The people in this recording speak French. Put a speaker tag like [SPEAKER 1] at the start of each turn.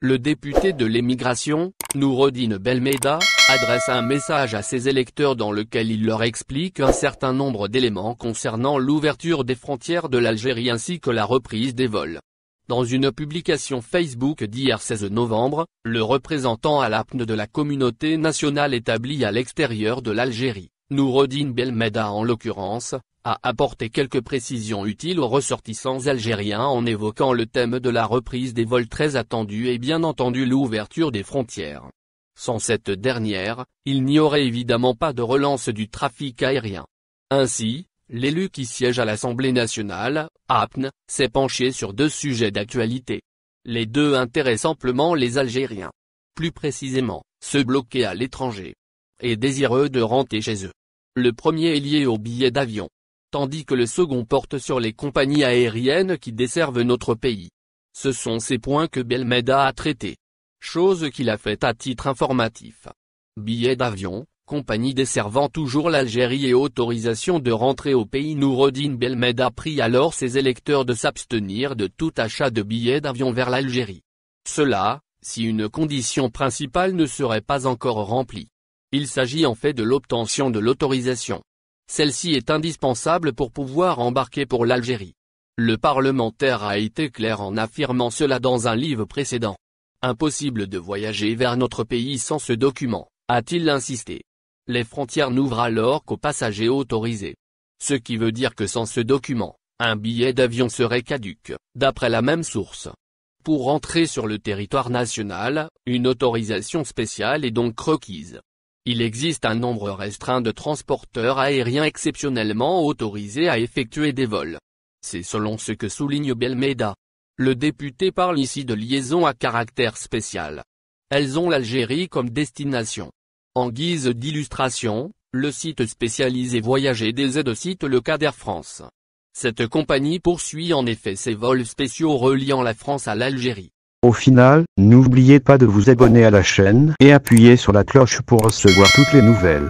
[SPEAKER 1] Le député de l'émigration, Noureddine Belmeda, adresse un message à ses électeurs dans lequel il leur explique un certain nombre d'éléments concernant l'ouverture des frontières de l'Algérie ainsi que la reprise des vols. Dans une publication Facebook d'hier 16 novembre, le représentant à l'APN de la communauté nationale établie à l'extérieur de l'Algérie, Noureddine Belmeda en l'occurrence, a apporté quelques précisions utiles aux ressortissants algériens en évoquant le thème de la reprise des vols très attendus et bien entendu l'ouverture des frontières. Sans cette dernière, il n'y aurait évidemment pas de relance du trafic aérien. Ainsi, l'élu qui siège à l'Assemblée nationale, APN, s'est penché sur deux sujets d'actualité. Les deux intéressent amplement les Algériens. Plus précisément, ceux bloqués à l'étranger et désireux de rentrer chez eux. Le premier est lié aux billets d'avion, tandis que le second porte sur les compagnies aériennes qui desservent notre pays. Ce sont ces points que Belmeda a traités. Chose qu'il a faite à titre informatif. Billets d'avion, compagnie desservant toujours l'Algérie et autorisation de rentrer au pays. Noureddine Belmeda prie alors ses électeurs de s'abstenir de tout achat de billets d'avion vers l'Algérie. Cela, si une condition principale ne serait pas encore remplie. Il s'agit en fait de l'obtention de l'autorisation. Celle-ci est indispensable pour pouvoir embarquer pour l'Algérie. Le parlementaire a été clair en affirmant cela dans un livre précédent. Impossible de voyager vers notre pays sans ce document, a-t-il insisté. Les frontières n'ouvrent alors qu'aux passagers autorisés. Ce qui veut dire que sans ce document, un billet d'avion serait caduc, d'après la même source. Pour entrer sur le territoire national, une autorisation spéciale est donc requise. Il existe un nombre restreint de transporteurs aériens exceptionnellement autorisés à effectuer des vols. C'est selon ce que souligne Belmeda. Le député parle ici de liaisons à caractère spécial. Elles ont l'Algérie comme destination. En guise d'illustration, le site spécialisé Voyager des aides cite le cas d'Air France. Cette compagnie poursuit en effet ses vols spéciaux reliant la France à l'Algérie.
[SPEAKER 2] Au final, n'oubliez pas de vous abonner à la chaîne et appuyer sur la cloche pour recevoir toutes les nouvelles.